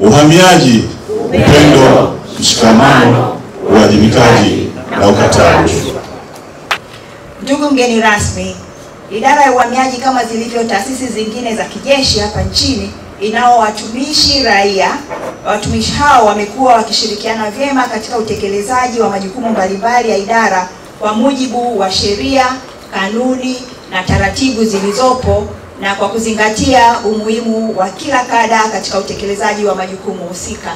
uhamiaji, upendo, mshikamano, uwajibikaji na ukataa rushwa. Ndugu mgeni rasmi, idara ya uhamiaji kama zilivyo taasisi zingine za kijeshi hapa nchini inao watumishi raia. Watumishi hao wamekuwa wakishirikiana vyema katika utekelezaji wa majukumu mbalimbali ya idara kwa mujibu wa sheria, kanuni na taratibu zilizopo na kwa kuzingatia umuhimu wa kila kada katika utekelezaji wa majukumu husika.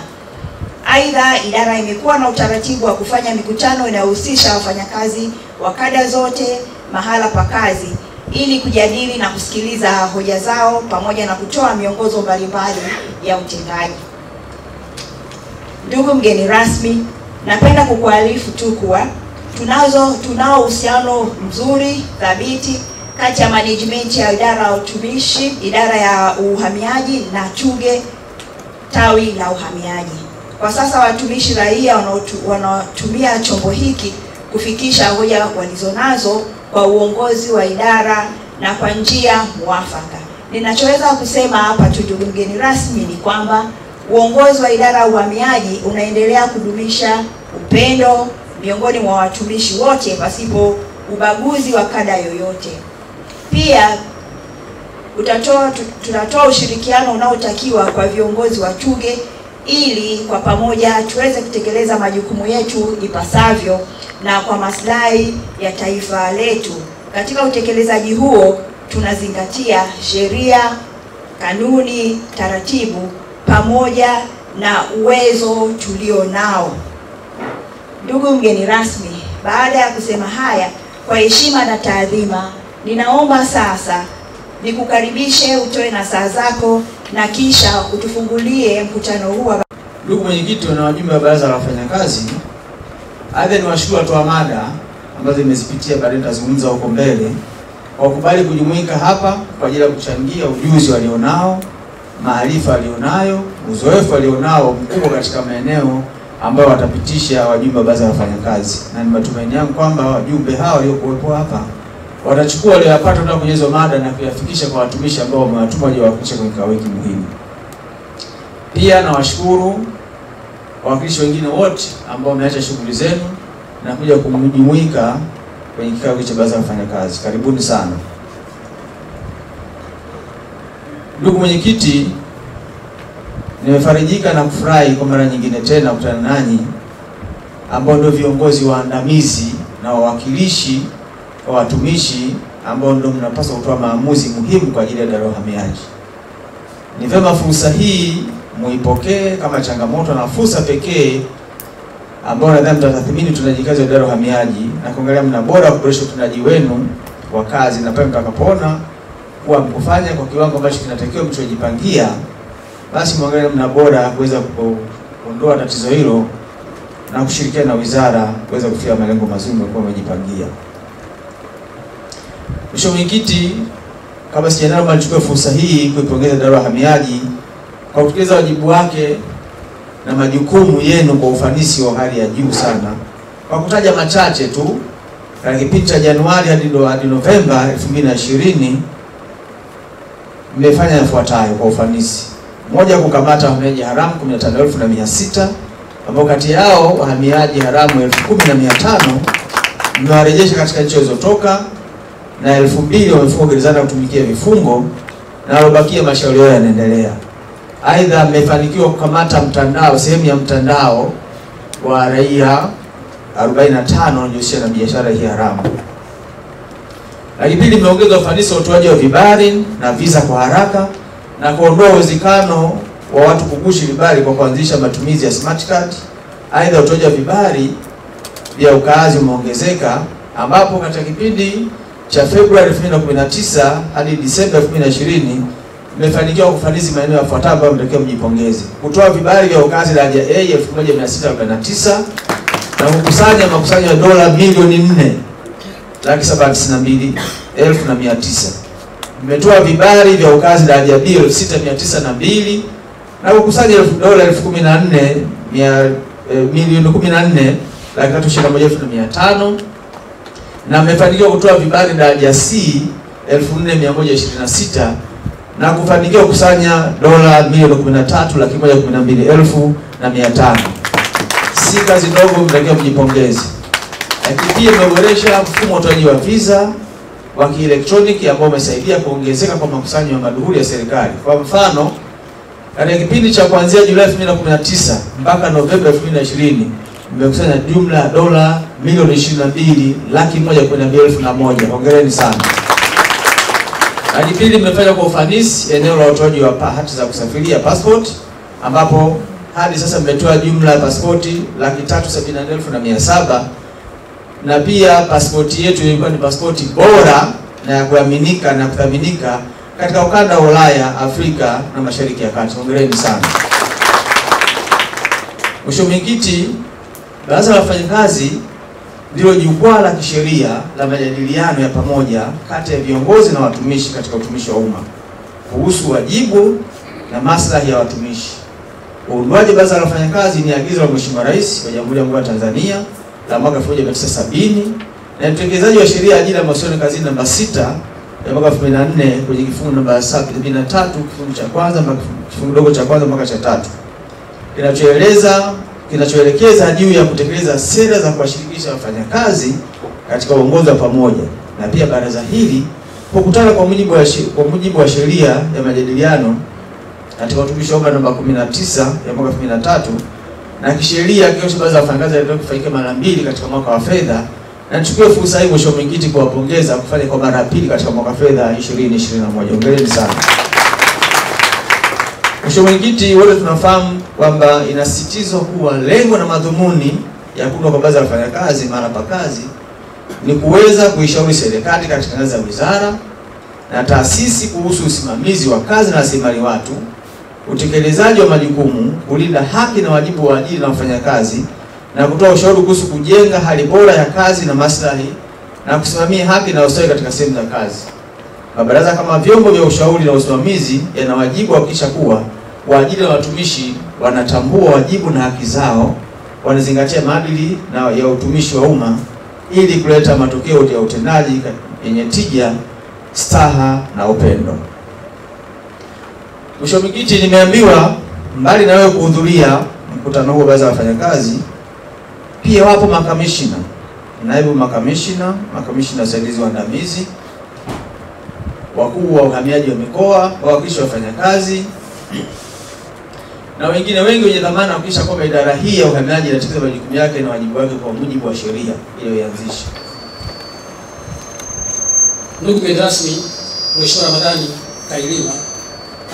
Aidha, idara imekuwa na utaratibu wa kufanya mikutano inayohusisha wafanyakazi wa kada zote mahala pa kazi ili kujadili na kusikiliza hoja zao pamoja na kutoa miongozo mbalimbali ya utendaji. Ndugu mgeni rasmi, napenda kukuarifu tu kuwa tunao uhusiano mzuri thabiti kati ya management ya idara ya utumishi, idara ya uhamiaji na TUGHE tawi la uhamiaji. Kwa sasa watumishi raia wanatumia chombo hiki kufikisha hoja walizonazo kwa uongozi wa idara na kwa njia mwafaka. Ninachoweza kusema hapa tu ndugu mgeni rasmi ni kwamba uongozi wa idara ya uhamiaji unaendelea kudumisha upendo miongoni mwa watumishi wote pasipo ubaguzi wa kada yoyote. Pia tunatoa ushirikiano unaotakiwa kwa viongozi wa TUGHE ili kwa pamoja tuweze kutekeleza majukumu yetu ipasavyo na kwa maslahi ya taifa letu. Katika utekelezaji huo tunazingatia sheria, kanuni, taratibu pamoja na uwezo tulio nao. Ndugu mgeni rasmi, baada ya kusema haya kwa heshima na taadhima, ninaomba sasa nikukaribishe utoe nasaha zako na kisha utufungulie mkutano huu. Ndugu mwenyekiti na wajumbe wa baraza la wafanyakazi, aidha ni washukuru watu wa mada ambazo nimezipitia, baadaye nitazungumza huko mbele, kwa kukubali kujumuika hapa kwa ajili ya kuchangia ujuzi walionao, maarifa walionayo, uzoefu walionao mkubwa katika maeneo ambayo watapitisha wajumbe wa baraza la wafanyakazi. Na ni matumaini yangu kwamba wajumbe hao waliokuwepo hapa watachukua waliyopata kutoka kwenye hizo mada na kuyafikisha kwa watumishi ambao wamewatuma waje wawakilishe kwenye kikao hiki muhimu. Pia nawashukuru wawakilishi wengine wote ambao wameacha shughuli zenu na kuja kujumuika kwenye kikao cha baraza la wafanyakazi. Karibuni sana. Ndugu mwenyekiti, nimefarijika na kufurahi kwa mara nyingine tena kukutana nanyi ambao ndio viongozi waandamizi na wawakilishi wa watumishi ambao ndio mnapaswa kutoa maamuzi muhimu kwa ajili ya idara ya uhamiaji. Ni vyema fursa hii muipokee kama changamoto na fursa pekee ambao nadhani mtatathmini utendaji kazi wa idara ya uhamiaji na kuangalia mna bora kuboresha utendaji wenu wa kazi, na pale mtakapoona kuwa mkufanya kwa kiwango ambacho kinatakiwa mchojipangia, basi muangalie mna bora kuweza kuondoa tatizo hilo na kushirikiana na wizara kuweza kufikia malengo mazuri mliokuwa mmejipangia. Mheshimiwa Mwenyekiti, kama sijaenda nichukue fursa hii kuipongeza idara ya uhamiaji kwa kutekeleza wajibu wake na majukumu yenu kwa ufanisi wa hali ya juu sana. Kwa kutaja machache tu, katika kipindi cha Januari hadi Novemba 2020 mmefanya yafuatayo kwa ufanisi. Moja, kukamata wahamiaji haramu 15,600 ambao kati yao wahamiaji haramu 10,500 mmewarejesha katika nchi walizotoka na 2,000 wamefungwa gerezani kutumikia vifungo na walobakia mashauri yao yanaendelea. Aidha, mmefanikiwa kukamata sehemu ya mtandao wa raia 45 wanaojihusisha na biashara hii haramu. Lakini pili, mmeongeza ufanisi wa utoaji wa vibali na visa kwa haraka na kuondoa uwezekano wa watu kugushi vibali kwa kuanzisha matumizi ya smart card. Aidha, utoaji wa vibali vya ukaazi umeongezeka ambapo katika kipindi cha Februari 2019 hadi Disemba 2020 mmefanikiwa kufanisi maeneo yafuatayo ambayo mtakiwa mjipongeze: kutoa vibali vya ukaazi daraja A 1649 na kukusanya makusanyo ya dola milioni 4,792,900. Mmetoa vibali vya ukaazi daraja B 6902 na kukusanya dola 14,321,500 na mmefanikiwa kutoa vibali daraja C 4126 na kufanikiwa kukusanya dola milioni 13,112,500. Si kazi ndogo, mtakiwa mjipongeze. Lakini pia mmeboresha mfumo wa utoaji wa visa wa kielektroniki ambao umesaidia kuongezeka kwa makusanyo ya maduhuli ya serikali. Kwa mfano, katika kipindi cha kuanzia Julai 2019 mpaka Novemba 2020 mmekusanya jumla ya dola milioni 22,112,100. Hongereni sana. Hadi pili, mmefanya kwa ufanisi eneo la utoaji wa hati za kusafiria passport, ambapo hadi sasa mmetoa jumla ya pasipoti 374,700, na pia pasipoti yetu ilikuwa ni pasipoti bora na ya kuaminika na kuthaminika katika ukanda wa Ulaya, Afrika na Mashariki ya Kati. Hongereni sana. Mheshimiwa Mwenyekiti, Baraza la Wafanyakazi ndilo jukwaa la kisheria la majadiliano ya pamoja kati ya viongozi na watumishi katika utumishi wa umma kuhusu wajibu na maslahi ya watumishi. Uundwaji wa Baraza la Wafanyakazi ni agizo la Mheshimiwa Rais wa Jamhuri ya Muungano wa Tanzania la mwaka 1970 na utekelezaji wa sheria ya ajira na mawasiliano kazini namba 6 ya mwaka 2004 kwenye kifungu namba 73 kifungu cha kwanza mpaka kifungu dogo cha kwanza mpaka cha 3 kinachoelekeza juu ya kutekeleza sera za kuwashirikisha wafanyakazi katika uongozi wa pamoja. Na pia baraza hili kukutana kwa mujibu wa sheria ya majadiliano katika utumishi wa umma namba 19 ya mwaka 2003 na kisheria kiongozi baraza la wafanyakazi ndio kufanyika mara 2 katika mwaka wa fedha. Na nichukue fursa hii Mheshimiwa Mwenyekiti kuwapongeza kufanya kwa mara ya pili katika mwaka wa fedha 2021. Hongereni sana. Mheshimiwa Mwenyekiti, wote tunafahamu kwamba inasisitizwa kuwa lengo na madhumuni ya kuundwa kwa Baraza la Wafanyakazi mara pa kazi ni kuweza kuishauri serikali katika ngazi za wizara na taasisi kuhusu usimamizi wa kazi na rasilimali watu, utekelezaji wa majukumu, kulinda haki na wajibu wa ajira na wafanyakazi, na kutoa ushauri kuhusu kujenga hali bora ya kazi na maslahi na kusimamia haki na ustawi katika sehemu za kazi. Mabaraza kama vyombo vya ushauri na usimamizi yana wajibu wa kuhakikisha kuwa waajiri na watumishi wanatambua wajibu na haki zao, wanazingatia maadili na ya utumishi wa umma ili kuleta matokeo ya utendaji yenye tija, staha na upendo. Mheshimiwa Mwenyekiti, nimeambiwa mbali na wewe kuhudhuria mkutano huu wa Baraza la Wafanyakazi, pia wapo makamishina, naibu makamishina, makamishina wasaidizi waandamizi, wakuu wa uhamiaji wa mikoa, wawakilishi wa wafanyakazi na wengine wengi wenye dhamana kuhakikisha kwamba idara hii ya uhamiaji inatekeleza majukumu yake na wajibu wake kwa mujibu wa sheria iliyoanzisha. Ndugu mgeni rasmi, Mheshimiwa Ramadhani Kailima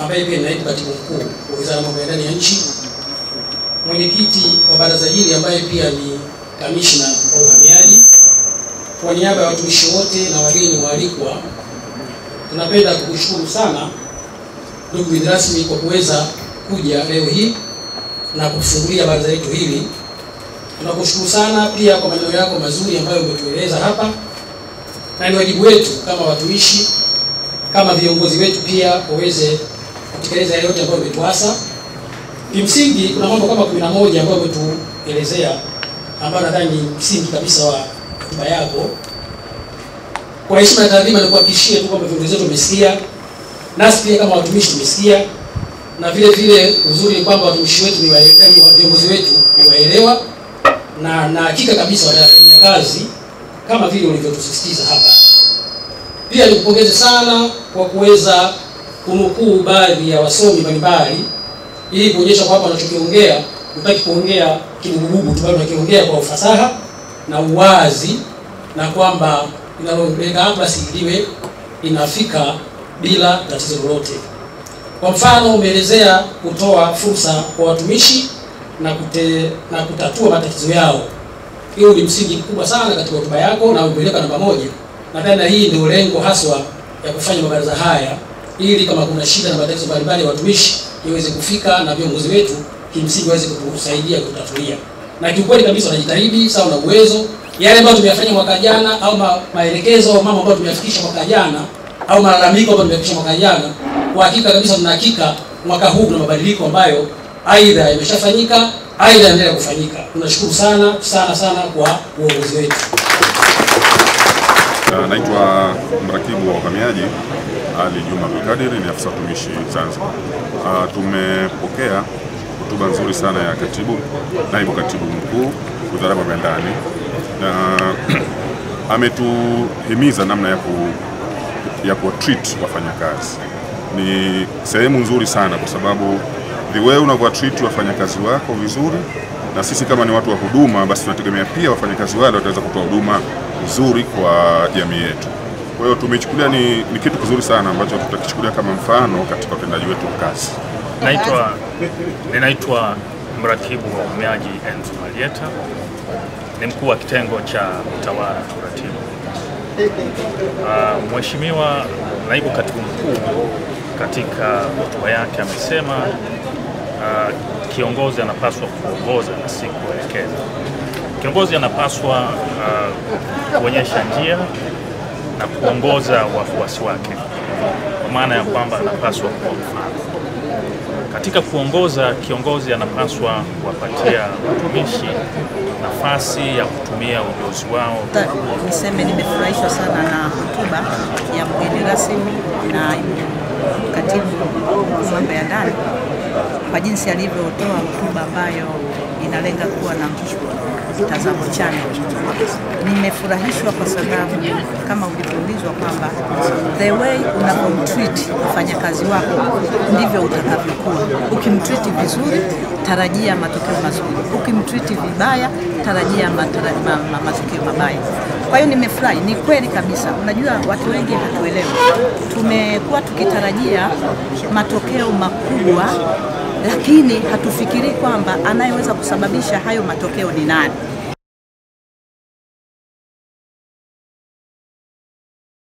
ambaye pia ni naibu katibu mkuu wa Wizara ya Mambo ya Ndani ya Nchi, mwenyekiti wa baraza hili ambaye pia ni kamishna wa uhamiaji, kwa niaba ya watumishi wote na wageni waalikwa, tunapenda kukushukuru sana ndugu mgeni rasmi kwa kuweza kuja leo hii na kufungulia baraza letu hili. Tunakushukuru sana pia kwa maneno yako mazuri ambayo umetueleza hapa, na ni wajibu wetu kama watumishi, kama viongozi wetu pia waweze kutekeleza yale yote ambayo umetuasa. Kimsingi kuna mambo kama 11 ambayo umetuelezea ambayo nadhani ni msingi kabisa wa hotuba yako. Kwa heshima na taadhima na kuhakikishia tu kwamba viongozi wetu wamesikia, nasi pia kama watumishi tumesikia, na vile vile uzuri ni kwamba watumishi wetu ni viongozi wetu ni waelewa na hakika kabisa watafanya kazi kama vile ulivyotusisitiza hapa. Pia nikupongeze sana kwa kuweza kunukuu baadhi ya wasomi mbalimbali ili kuonyesha kwamba wanachokiongea hutaki kuongea kibugubugu tu, bali unakiongea kwa ufasaha na uwazi, na kwamba inalolenga hapa basi liwe inafika bila tatizo lolote. Kwa mfano, umeelezea kutoa fursa kwa watumishi na kutatua matatizo yao. Hiyo ni msingi mkubwa sana katika hotuba yako na umepeleka namba 1. Nadhani hii ndio lengo haswa ya kufanya mabaraza haya, ili kama kuna shida na matatizo mbalimbali ya watumishi iweze kufika na viongozi wetu kimsingi waweze kutusaidia kutatulia. Na kiukweli kabisa wanajitahidi sawa na uwezo. Yale ambayo tumeyafanya mwaka jana au maelekezo au mambo ambayo tumeyafikisha mwaka jana au malalamiko ambayo tumeyafikisha mwaka jana, kwa hakika kabisa tuna hakika mwaka huu kuna mabadiliko ambayo aidha yameshafanyika aidha yanaendelea kufanyika. Tunashukuru sana sana sana kwa uongozi wetu. Naitwa mrakibu wa uhamiaji Ali Juma Abdulkadir, ni afisa utumishi Zanzibar. Tumepokea hotuba nzuri sana ya naibu katibu mkuu Wizara ya Mambo ya Ndani, na ametuhimiza namna ya treat wafanyakazi. Ni sehemu nzuri sana kwa sababu the way treat wafanyakazi wako vizuri, na sisi kama ni watu wa huduma, basi tunategemea pia wafanyakazi wale wataweza kutoa huduma nzuri kwa jamii yetu. Kwa hiyo tumechukulia ni kitu kizuri sana ambacho tutakichukulia kama mfano katika utendaji wetu wa kazi. Ninaitwa mratibu wa uhamiaji Enzo Marieta, ni mkuu wa kitengo cha utawala na uratibu. Mheshimiwa naibu katibu mkuu katika hotuba yake amesema kiongozi anapaswa kuongoza na si kuelekeza. Kiongozi anapaswa kuonyesha njia na kuongoza wafuasi wake, kwa maana ya kwamba anapaswa kuwa mfano. Katika kuongoza, kiongozi anapaswa kuwapatia watumishi nafasi ya kutumia ujuzi wao. Niseme nimefurahishwa sana na hotuba ya mgeni rasmi na katibu mambo ya ndani kwa jinsi alivyotoa hotuba ambayo inalenga kuwa na mtazamo chanya. Nimefurahishwa kwa sababu kama ulivyoulizwa kwamba the way unapomtreat mfanyakazi wako ndivyo utakavyokuwa. Ukimtreat vizuri, tarajia matokeo mazuri. Ukimtreat vibaya, tarajia matokeo mabaya. Kwa hiyo nimefurahi, ni kweli kabisa. Unajua watu wengi hatuelewi. Tumekuwa tukitarajia matokeo makubwa, lakini hatufikiri kwamba anayeweza kusababisha hayo matokeo ni nani.